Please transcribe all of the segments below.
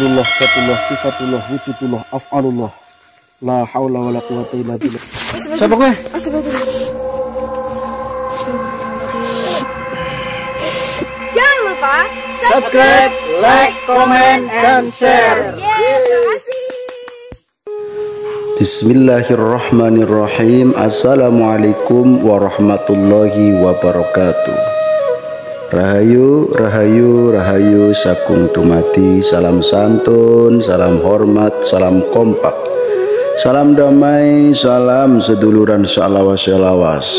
Zikirullah, katullah, sifatullah, wujudullah, af'alullah. La haula wa la quwata illa billah. Siapa gue? Jangan lupa Subscribe, like, comment, dan share. Bismillahirrahmanirrahim. Assalamualaikum warahmatullahi wabarakatuh. Rahayu, rahayu, rahayu sakung dumadi. Salam santun, salam hormat, salam kompak, salam damai, salam seduluran salawas-salawas.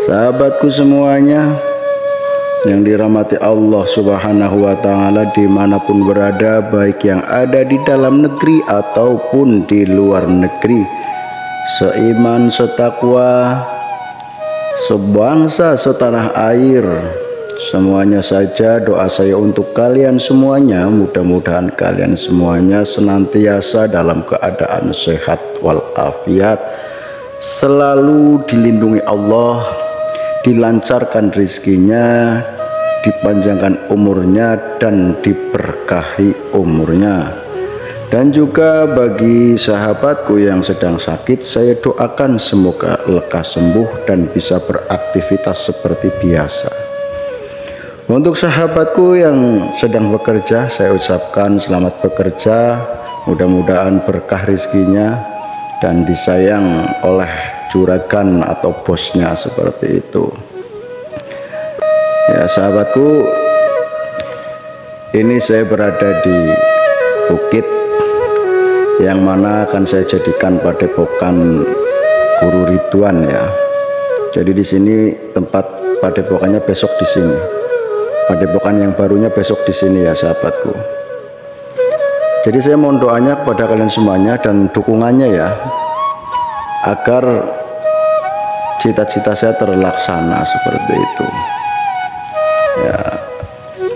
Sahabatku semuanya yang dirahmati Allah Subhanahu wa ta'ala dimanapun berada, baik yang ada di dalam negeri ataupun di luar negeri, seiman, setakwa, sebangsa, setanah air, semuanya saja doa saya untuk kalian semuanya. Mudah-mudahan kalian semuanya senantiasa dalam keadaan sehat walafiat, selalu dilindungi Allah, dilancarkan rezekinya, dipanjangkan umurnya, dan diberkahi umurnya. Dan juga bagi sahabatku yang sedang sakit, saya doakan semoga lekas sembuh dan bisa beraktivitas seperti biasa. Untuk sahabatku yang sedang bekerja, saya ucapkan selamat bekerja, mudah-mudahan berkah rezekinya dan disayang oleh juragan atau bosnya, seperti itu. Ya sahabatku, ini saya berada di bukit yang mana akan saya jadikan padepokan Guru Ridwan ya. Jadi di sini tempat padepokannya besok di sini. Padepokan yang barunya besok di sini ya sahabatku. Jadi saya mohon doanya kepada kalian semuanya dan dukungannya ya, agar cita-cita saya terlaksana seperti itu. Ya,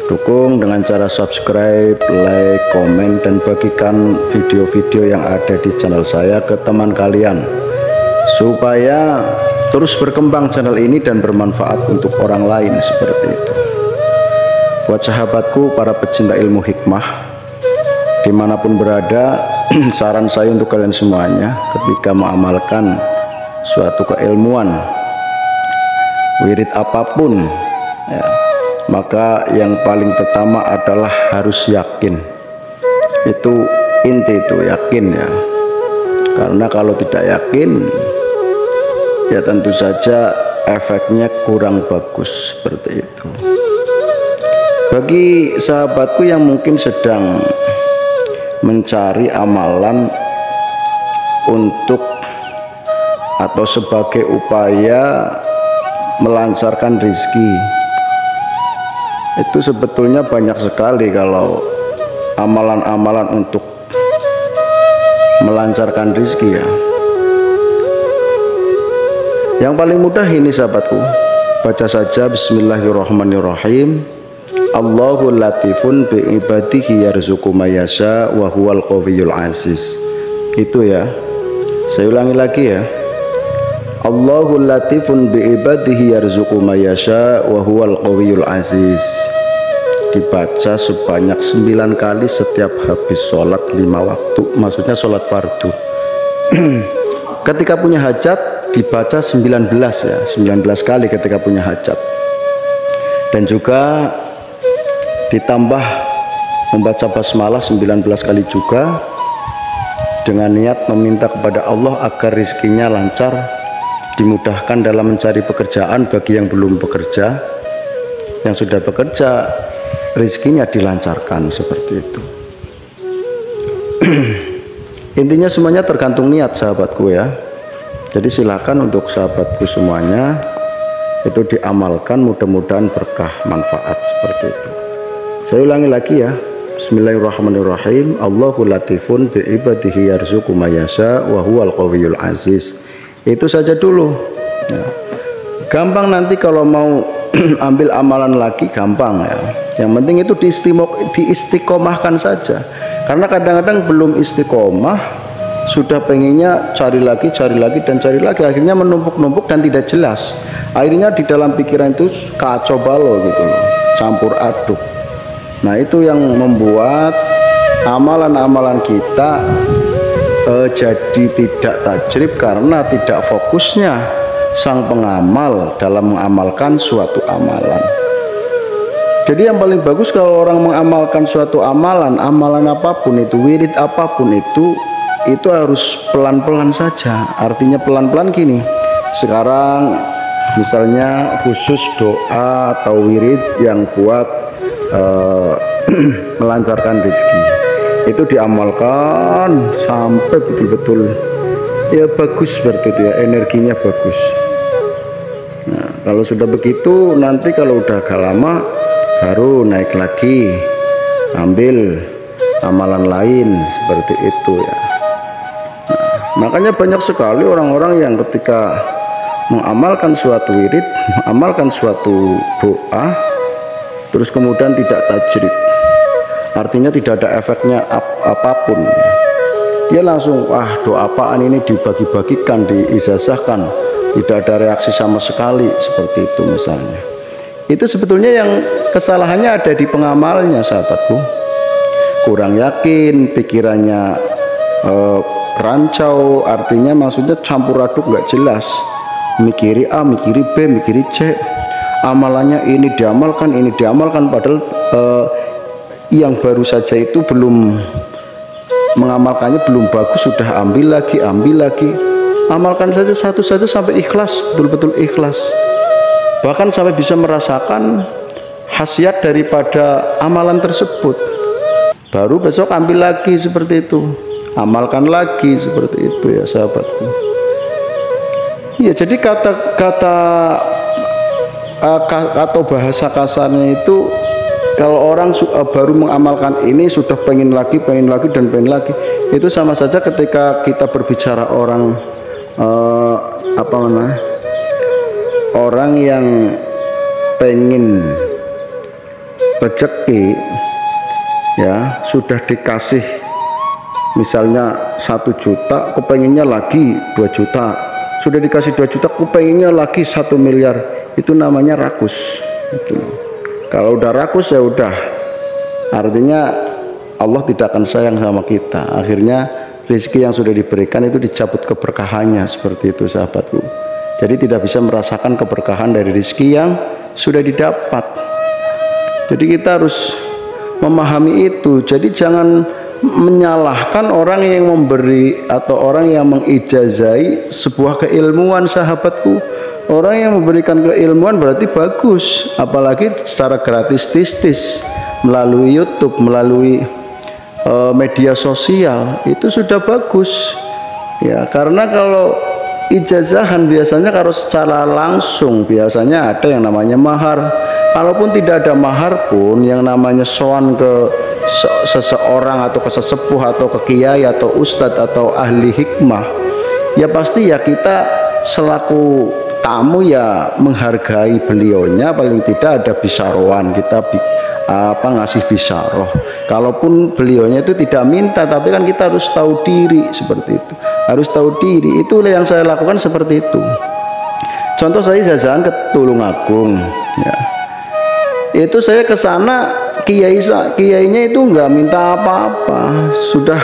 dukung dengan cara subscribe, like, komen, dan bagikan video-video yang ada di channel saya ke teman kalian supaya terus berkembang channel ini dan bermanfaat untuk orang lain, seperti itu. Buat sahabatku para pecinta ilmu hikmah dimanapun berada, saran saya untuk kalian semuanya ketika mengamalkan suatu keilmuan, wirid apapun ya, maka yang paling pertama adalah harus yakin. Itu inti, itu yakin ya. Karena kalau tidak yakin ya tentu saja efeknya kurang bagus, seperti itu. Bagi sahabatku yang mungkin sedang mencari amalan untuk atau sebagai upaya melancarkan rezeki, itu sebetulnya banyak sekali kalau amalan-amalan untuk melancarkan rezeki ya. Yang paling mudah ini sahabatku, baca saja Bismillahirrahmanirrahim. Allahu latifun bi ibadihi yarzuqu mayasya wa huwal qawiyul aziz. Itu ya. Saya ulangi lagi ya. Allahu latifun bi ibadihi yarzuqu mayasya wa huwal qawiyul aziz. Dibaca sebanyak 9 kali setiap habis sholat 5 waktu, maksudnya sholat fardu. Ketika punya hajat dibaca 19 ya, 19 kali ketika punya hajat. Dan juga ditambah membaca basmalah 19 kali juga, dengan niat meminta kepada Allah agar rezekinya lancar, dimudahkan dalam mencari pekerjaan bagi yang belum bekerja, yang sudah bekerja rezekinya dilancarkan, seperti itu. Intinya semuanya tergantung niat sahabatku ya. Jadi silakan untuk sahabatku semuanya itu diamalkan, mudah-mudahan berkah manfaat, seperti itu. Saya ulangi lagi ya. Bismillahirrahmanirrahim. Allahu latifun bi ibadihi yarzuqu mayasya wa huwal qawiyul aziz. Itu saja dulu ya. Gampang nanti kalau mau ambil amalan lagi, gampang ya. Yang penting itu diistiqomahkan saja. Karena kadang-kadang belum istiqomah, sudah pengennya cari lagi, dan cari lagi, akhirnya menumpuk-numpuk dan tidak jelas. Akhirnya di dalam pikiran itu kacau balau gitu loh, campur aduk. Nah itu yang membuat amalan-amalan kita jadi tidak tajrib karena tidak fokusnya sang pengamal dalam mengamalkan suatu amalan. Jadi yang paling bagus kalau orang mengamalkan suatu amalan, amalan apapun itu, wirid apapun itu harus pelan-pelan saja. Artinya pelan-pelan gini. Sekarang misalnya khusus doa atau wirid yang buat melancarkan rezeki, itu diamalkan sampai betul-betul ya bagus seperti itu ya, energinya bagus. Nah kalau sudah begitu, nanti kalau udah agak lama baru naik lagi, ambil amalan lain seperti itu ya. Nah, makanya banyak sekali orang-orang yang ketika mengamalkan suatu wirid, mengamalkan suatu doa, terus kemudian tidak tajrib, artinya tidak ada efeknya apapun. Dia langsung, wah doa apaan ini, dibagi-bagikan, diijazahkan, tidak ada reaksi sama sekali, seperti itu misalnya. Itu sebetulnya yang kesalahannya ada di pengamalnya, sahabatku. Kurang yakin, pikirannya rancau, artinya maksudnya campur aduk, nggak jelas, mikiri A, mikiri B, mikiri C, amalannya ini diamalkan, padahal yang baru saja itu belum mengamalkannya, belum bagus, sudah ambil lagi. Amalkan saja satu saja sampai ikhlas, betul-betul ikhlas, bahkan sampai bisa merasakan khasiat daripada amalan tersebut, baru besok ambil lagi seperti itu, amalkan lagi seperti itu ya sahabatku. Ya jadi kata-kata atau bahasa kasarnya itu, kalau orang baru mengamalkan ini sudah pengen lagi dan pengen lagi, itu sama saja ketika kita berbicara orang orang yang pengen rezeki ya, sudah dikasih misalnya 1 juta, kepenginnya lagi 2 juta, sudah dikasih 2 juta, kepenginnya lagi 1 miliar, itu namanya rakus. Kalau udah rakus ya udah, artinya Allah tidak akan sayang sama kita. Akhirnya rezeki yang sudah diberikan itu dicabut keberkahannya, seperti itu sahabatku. Jadi tidak bisa merasakan keberkahan dari rezeki yang sudah didapat. Jadi kita harus memahami itu. Jadi jangan menyalahkan orang yang memberi atau orang yang mengijazai sebuah keilmuan, sahabatku. Orang yang memberikan keilmuan berarti bagus, apalagi secara gratis tistis melalui YouTube, melalui media sosial, itu sudah bagus ya. Karena kalau ijazahan biasanya kalau secara langsung biasanya ada yang namanya mahar. Kalaupun tidak ada mahar pun, yang namanya sowan ke seseorang atau ke sesepuh atau ke kiai atau ustadz atau ahli hikmah, ya pasti ya kita selaku tamu ya menghargai beliaunya, paling tidak ada bisaroan, kita ngasih bisaroh. Kalaupun beliaunya itu tidak minta, tapi kan kita harus tahu diri, seperti itu, harus tahu diri. Itulah yang saya lakukan seperti itu. Contoh, saya jajan ke Tulungagung ya, itu saya ke sana, kiainya itu nggak minta apa-apa, sudah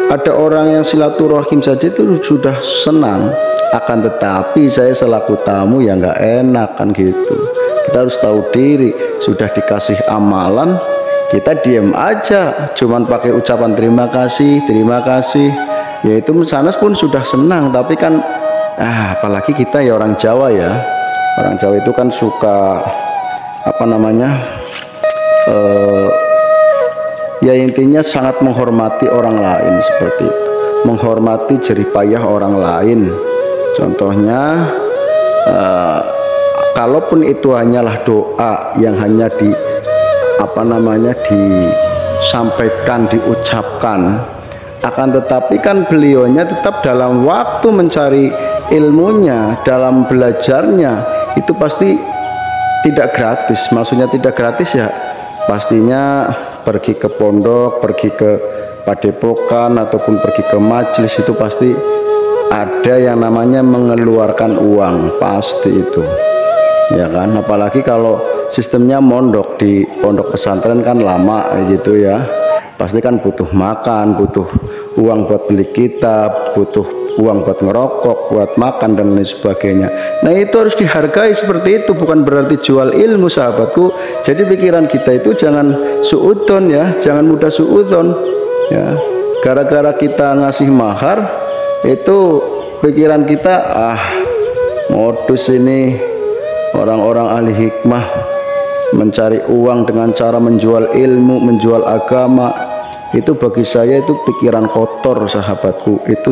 ada orang yang silaturahim saja itu sudah senang. Akan tetapi saya selaku tamu ya nggak enak kan gitu. Kita harus tahu diri, sudah dikasih amalan kita diem aja, cuman pakai ucapan terima kasih, ya itu sana pun sudah senang. Tapi kan apalagi kita ya orang Jawa ya, orang Jawa itu kan suka ya intinya sangat menghormati orang lain, seperti itu, menghormati jerih payah orang lain. Contohnya kalaupun itu hanyalah doa yang hanya disampaikan, diucapkan, akan tetapi kan beliaunya tetap dalam waktu mencari ilmunya, dalam belajarnya, itu pasti tidak gratis. Maksudnya tidak gratis ya pastinya pergi ke pondok, pergi ke padepokan ataupun pergi ke majelis, itu pasti ada yang namanya mengeluarkan uang, pasti itu ya kan. Apalagi kalau sistemnya mondok di pondok pesantren kan lama gitu ya, pasti kan butuh makan, butuh uang buat beli kitab, butuh uang buat ngerokok, buat makan dan lain sebagainya. Nah itu harus dihargai seperti itu, bukan berarti jual ilmu sahabatku. Jadi pikiran kita itu jangan suudon ya, jangan mudah suudon ya. Gara-gara kita ngasih mahar itu pikiran kita modus ini orang-orang ahli hikmah mencari uang dengan cara menjual ilmu, menjual agama. Itu bagi saya itu pikiran kotor sahabatku. Itu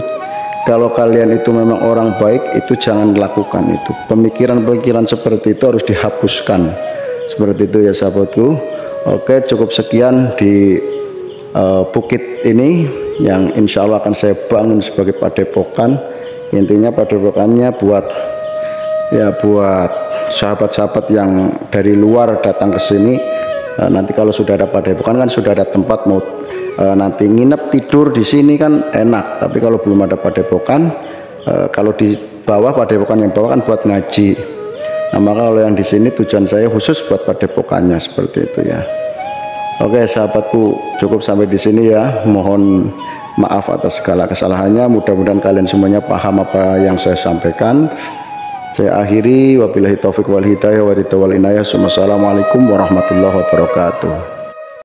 kalau kalian itu memang orang baik, itu jangan lakukan itu. Pemikiran-pemikiran seperti itu harus dihapuskan. Seperti itu ya sahabatku. Oke, cukup sekian di bukit ini yang insya Allah akan saya bangun sebagai padepokan. Intinya padepokannya buat sahabat-sahabat yang dari luar datang ke sini. Nanti kalau sudah ada padepokan kan sudah ada tempat mau nanti nginep tidur di sini kan enak. Tapi kalau belum ada padepokan, kalau di bawah padepokan yang bawah kan buat ngaji. Nah, maka kalau yang di sini tujuan saya khusus buat padepokannya seperti itu ya. Oke sahabatku, cukup sampai di sini ya. Mohon maaf atas segala kesalahannya. Mudah-mudahan kalian semuanya paham apa yang saya sampaikan. Saya akhiri, wabillahi taufiq wal hidayah wa ridha wal inayah. Wassalamualaikum warahmatullahi wabarakatuh.